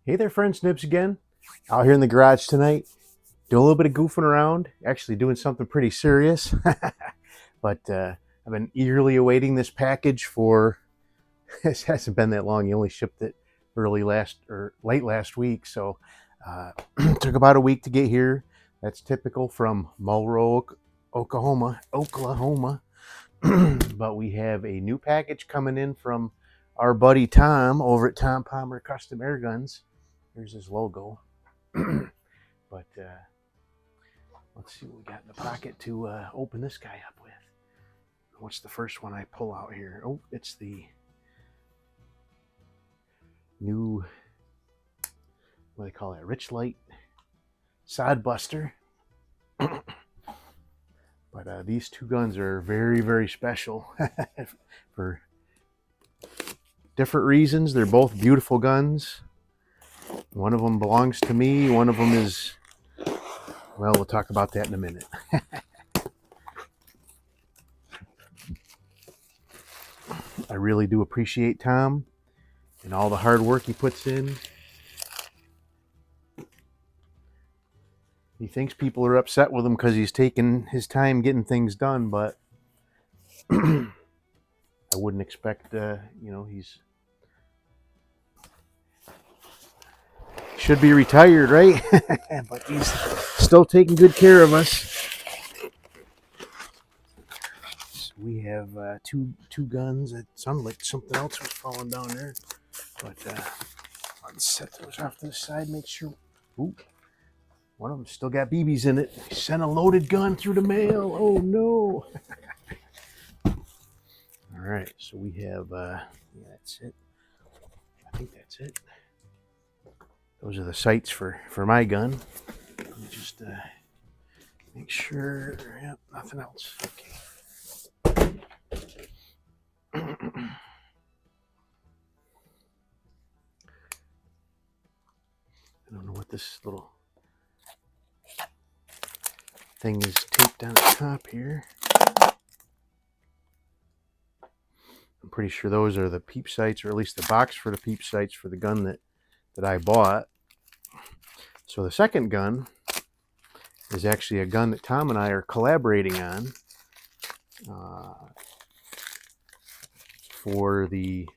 Hey there, friends. Nibs again. Out here in the garage tonight, doing a little bit of goofing around. Actually, doing something pretty serious. But I've been eagerly awaiting this package for. It hasn't been that long. You only shipped it late last week, so it took about a week to get here. That's typical from Mulroe, Oklahoma. But we have a new package coming in from our buddy Tom over at Tom Palmer Custom Air Guns. Here's his logo. But let's see what we got in the pocket to open this guy up with. What's the first one I pull out here? Oh, it's the new, what do they call that? Rich Light Sod Buster. But these two guns are very, very special for different reasons. They're both beautiful guns. One of them belongs to me. One of them is, well, we'll talk about that in a minute. I really do appreciate Tom and all the hard work he puts in. He thinks people are upset with him because he's taking his time getting things done, but I wouldn't expect, he's should be retired, right? But he's still taking good care of us. So we have two guns. It sounded like something else was falling down there, but let's set those off to the side. Make sure. Ooh, one of them still got BBs in it. He sent a loaded gun through the mail. Oh no! All right, so we have. Yeah, that's it. I think that's it. Those are the sights for my gun. Let me just make sure. Yep, nothing else. Okay. I don't know what this little thing is taped on the top here. I'm pretty sure those are the peep sights, or at least the box for the peep sights for the gun that I bought. So the second gun is actually a gun that Tom and I are collaborating on for the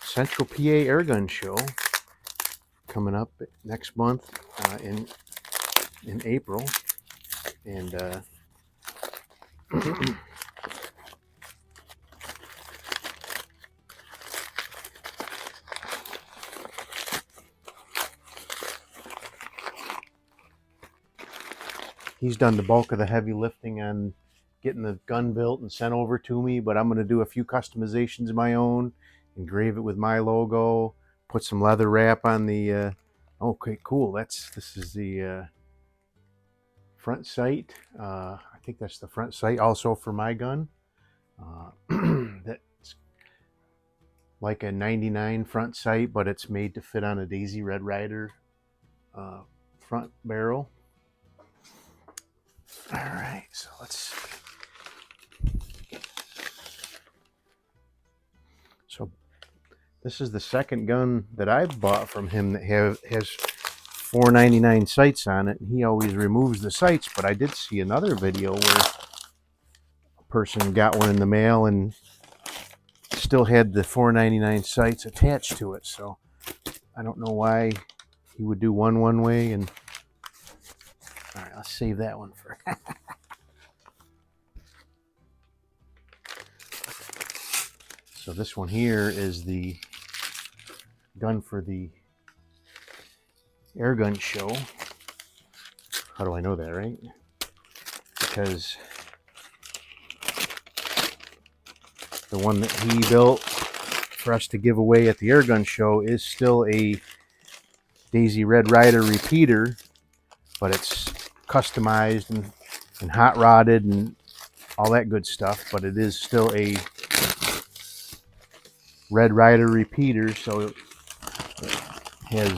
Central PA Airgun Show coming up next month in April. And he's done the bulk of the heavy lifting on getting the gun built and sent over to me, but I'm going to do a few customizations of my own, engrave it with my logo, put some leather wrap on the okay, cool. This is the front sight. I think that's the front sight also for my gun. That's like a 99 front sight, but it's made to fit on a Daisy Red Ryder front barrel. All right, so let's. So this is the second gun that I've bought from him that has 499 sights on it, and he always removes the sights. But I did see another video where a person got one in the mail and still had the 499 sights attached to it. So I don't know why he would do one way and. All right, let's save that one for. So this one here is the gun for the air gun show. How do I know that, right? Because the one that he built for us to give away at the air gun show is still a Daisy Red Ryder repeater, but it's customized and hot rodded and all that good stuff, but it is still a Red Ryder repeater, so it has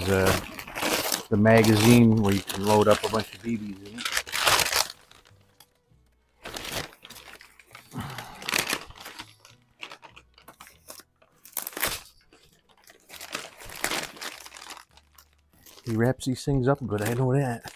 the magazine where you can load up a bunch of BBs in it. He wraps these things up good, I know that.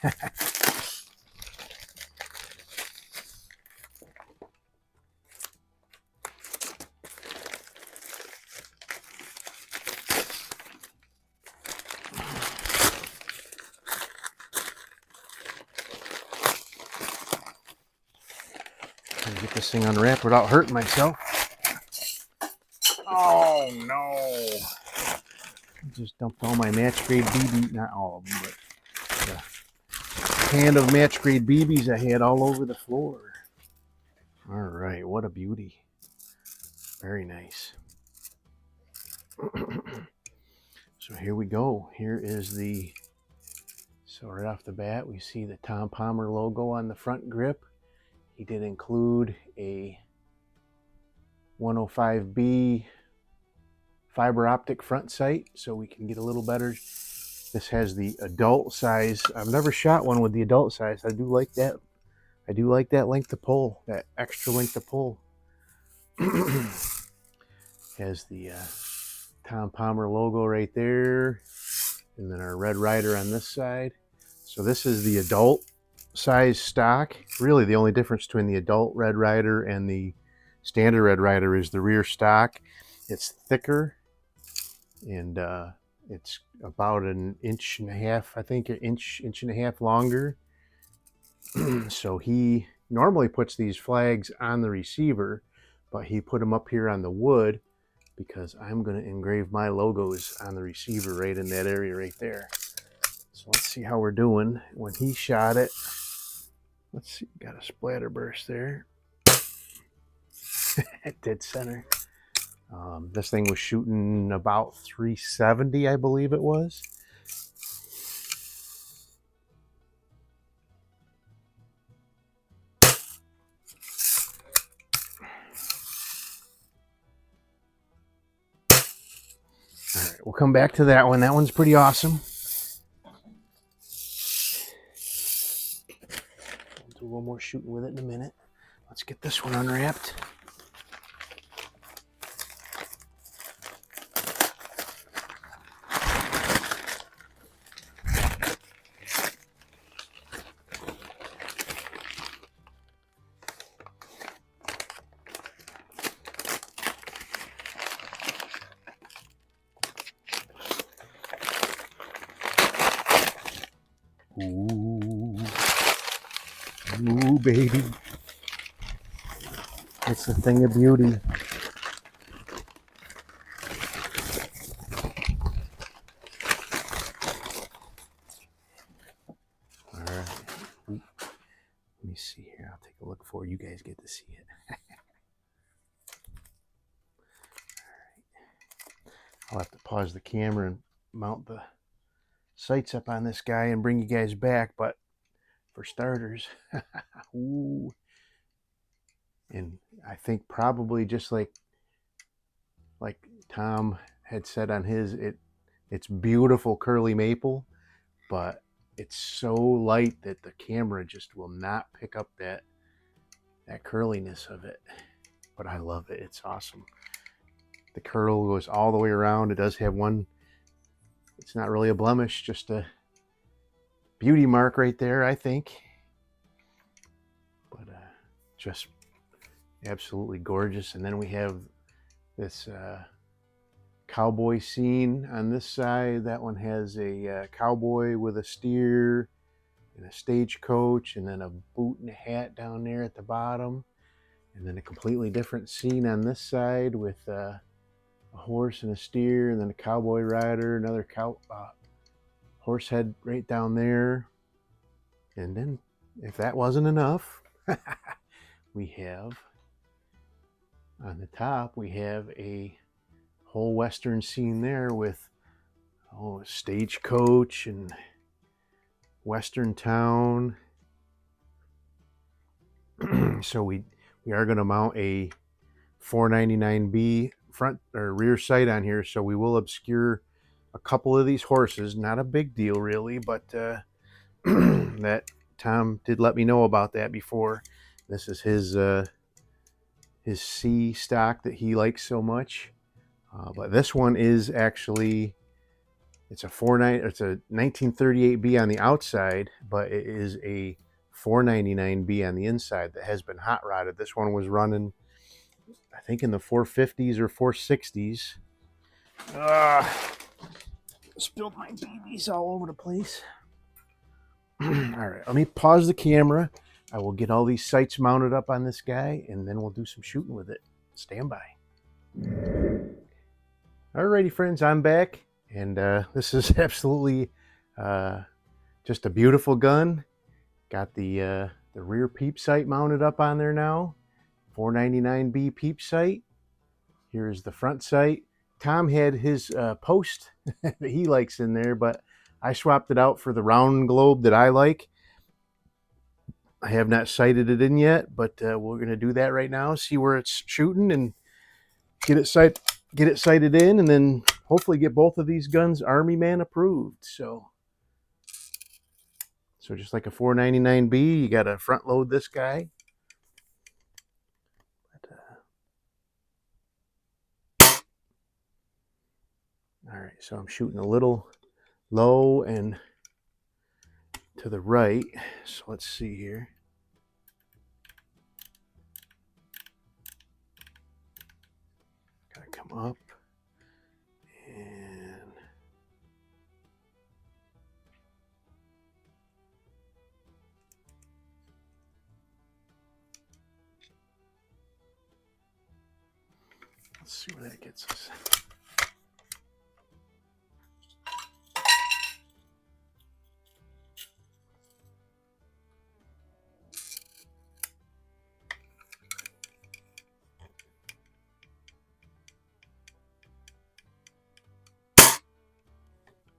Get this thing unwrapped without hurting myself. Oh no! I just dumped all my match grade BB, not all of them, but the can of match grade BBs I had all over the floor. All right, what a beauty. Very nice. So here we go. Here is the, so right off the bat, we see the Tom Palmer logo on the front grip. He did include a 105B fiber optic front sight, so we can get a little better. This has the adult size. I've never shot one with the adult size. I do like that. I do like that length of pull, that extra length of pull. Has the Tom Palmer logo right there, and then our Red Ryder on this side. So this is the adult size stock. Really the only difference between the adult Red Ryder and the standard Red Ryder is the rear stock. It's thicker, and it's about an inch and a half, I think an inch and a half longer. So he normally puts these flags on the receiver, but he put them up here on the wood because I'm going to engrave my logos on the receiver right in that area right there. So let's see how we're doing. When he shot it, let's see, got a splatter burst there. Dead center. This thing was shooting about 370, I believe it was. All right, we'll come back to that one. That one's pretty awesome. We'll do a little more shooting with it in a minute. Let's get this one unwrapped. Ooh, ooh, baby. It's a thing of beauty. All right. Let me see here. I'll take a look before you guys get to see it. All right. I'll have to pause the camera and mount the sights up on this guy and bring you guys back, but for starters, ooh, and I think probably just like Tom had said on his, it's beautiful curly maple, but it's so light that the camera just will not pick up that curliness of it. But I love it. It's awesome. The curl goes all the way around. It does have one, it's not really a blemish, just a beauty mark right there, I think. But just absolutely gorgeous. And then we have this cowboy scene on this side. That one has a cowboy with a steer and a stagecoach, and then a boot and a hat down there at the bottom. And then a completely different scene on this side with a horse and a steer, and then a cowboy rider, another horse head right down there. And then, if that wasn't enough, we have on the top, we have a whole western scene there with a stagecoach and western town. So we are going to mount a 499B front or rear sight on here, so we will obscure a couple of these horses. Not a big deal really, but that Tom did let me know about that before. This is his C stock that he likes so much, but this one is actually It's a 1938B on the outside, but it is a 499B on the inside that has been hot rodded. This one was running, I think, in the 450s or 460s. Spilled my BBs all over the place. All right, let me pause the camera. I will get all these sights mounted up on this guy, and then we'll do some shooting with it. Stand by. Alrighty, friends, I'm back, and this is absolutely just a beautiful gun. Got the rear peep sight mounted up on there now. 499B peep sight. Here's the front sight. Tom had his post that he likes in there, but I swapped it out for the round globe that I like. I have not sighted it in yet, but we're going to do that right now. See where it's shooting and get it sighted in, and then hopefully get both of these guns Army Man approved. So just like a 499B, you got to front load this guy. All right, so I'm shooting a little low and to the right. So let's see here. Gotta come up and let's see where that gets us.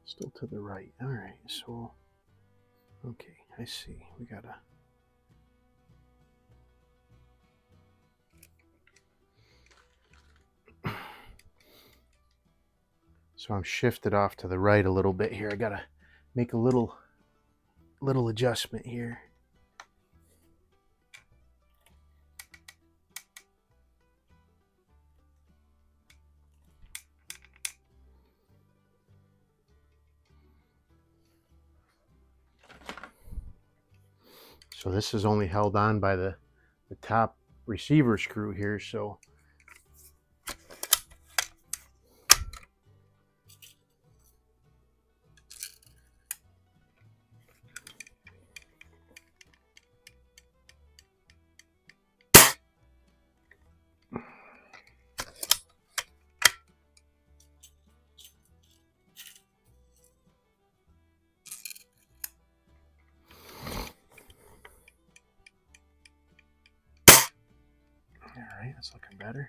Still to the right. All right, so okay, I see. We gotta. So I'm shifted off to the right a little bit here. I gotta make a little adjustment here. So this is only held on by the top receiver screw here. So all right, that's looking better.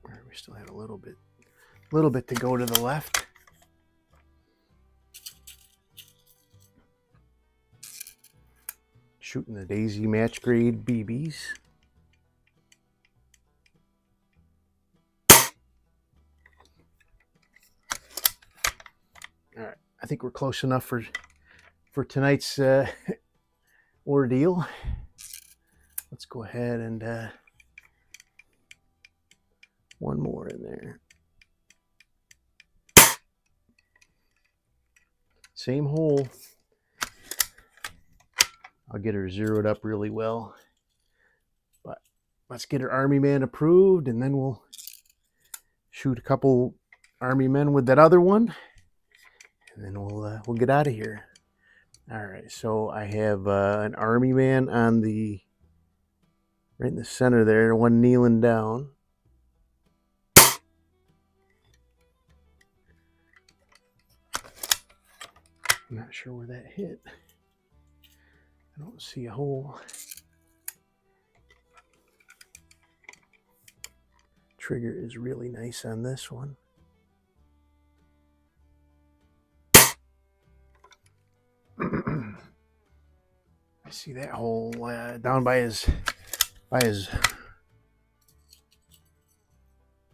All right, we still had a little bit to go to the left. Shooting the Daisy match grade BBs. All right, I think we're close enough for tonight's ordeal. Let's go ahead and one more in there. Same hole. I'll get her zeroed up really well. But let's get her Army Man approved, and then we'll shoot a couple Army Men with that other one, and then we'll get out of here. All right, so I have an Army Man on the right in the center there, one kneeling down. I'm not sure where that hit. I don't see a hole. Trigger is really nice on this one. I see that hole down by his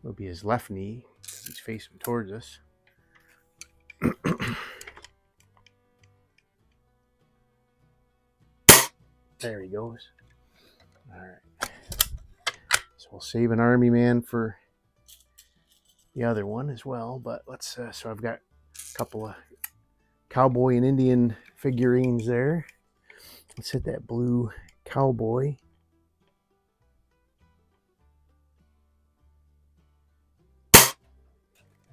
will be his left knee because he's facing towards us. There he goes. All right. we'll save an Army man for the other one as well. But let's, so I've got a couple of cowboy and Indian figurines there. Let's hit that blue cowboy.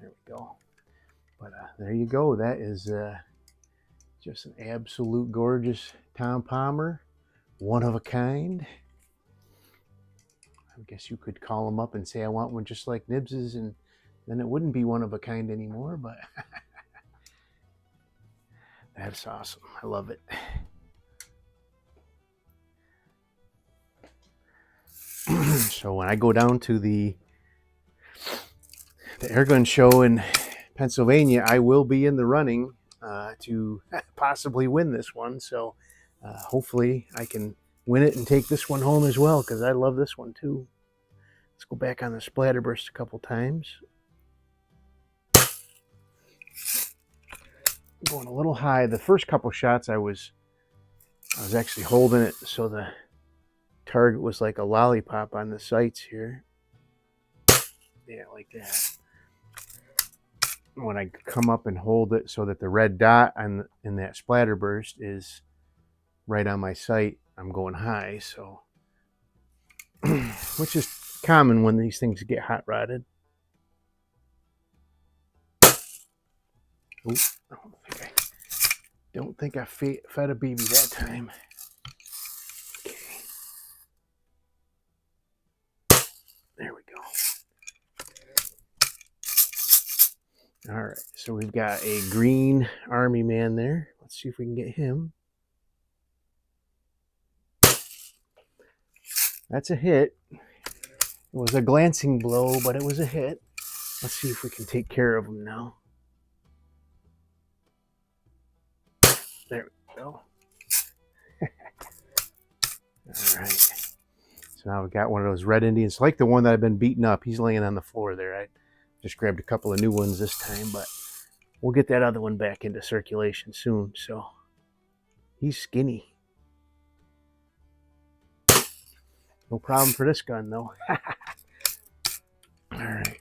There we go. But there you go. That is just an absolute gorgeous Tom Palmer. One of a kind. I guess you could call him up and say, I want one just like Nibs's, and then it wouldn't be one of a kind anymore, but that's awesome. I love it. So when I go down to the airgun show in Pennsylvania, I will be in the running to possibly win this one. So hopefully I can win it and take this one home as well, because I love this one too. Let's go back on the splatterburst a couple times. Going a little high. The first couple shots I was actually holding it so the target was like a lollipop on the sights here. Yeah, like that. When I come up and hold it so that the red dot in that splatterburst is right on my sight, I'm going high. So, which is common when these things get hot rodded. Ooh, don't think I fed a BB that time. Okay. There we go. All right, so we've got a green Army man there. Let's see if we can get him. That's a hit. It was a glancing blow, but it was a hit. Let's see if we can take care of him now. There we go. All right. So now we've got one of those red Indians, like the one that I've been beating up. He's laying on the floor there. I just grabbed a couple of new ones this time, but we'll get that other one back into circulation soon. So he's skinny. No problem for this gun, though. All right.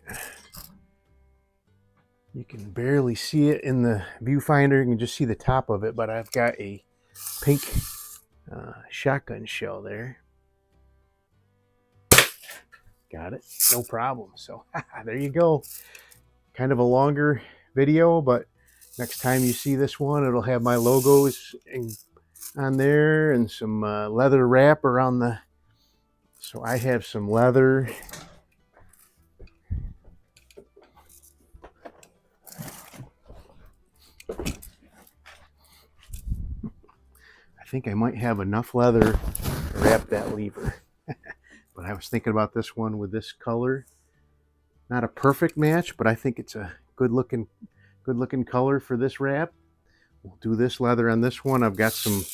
You can barely see it in the viewfinder. You can just see the top of it, but I've got a pink shotgun shell there. Got it. No problem. So there you go. Kind of a longer video, but next time you see this one, it'll have my logos on there and some leather wrap around the... So I have some leather. I think I might have enough leather to wrap that lever. But I was thinking about this one with this color. Not a perfect match, but I think it's a good looking color for this wrap. We'll do this leather on this one. I've got some,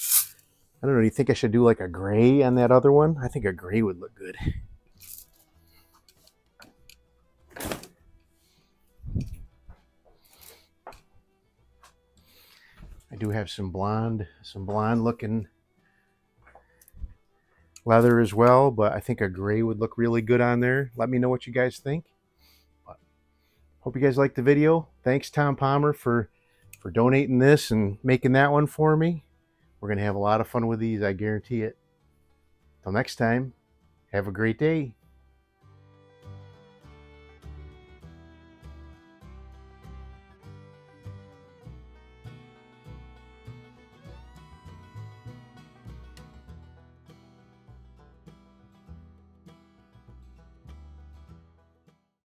I don't know, do you think I should do like a gray on that other one? I think a gray would look good. I do have some blonde looking leather as well, but I think a gray would look really good on there. Let me know what you guys think. But hope you guys liked the video. Thanks, Tom Palmer, for donating this and making that one for me. We're going to have a lot of fun with these, I guarantee it. Till next time, have a great day.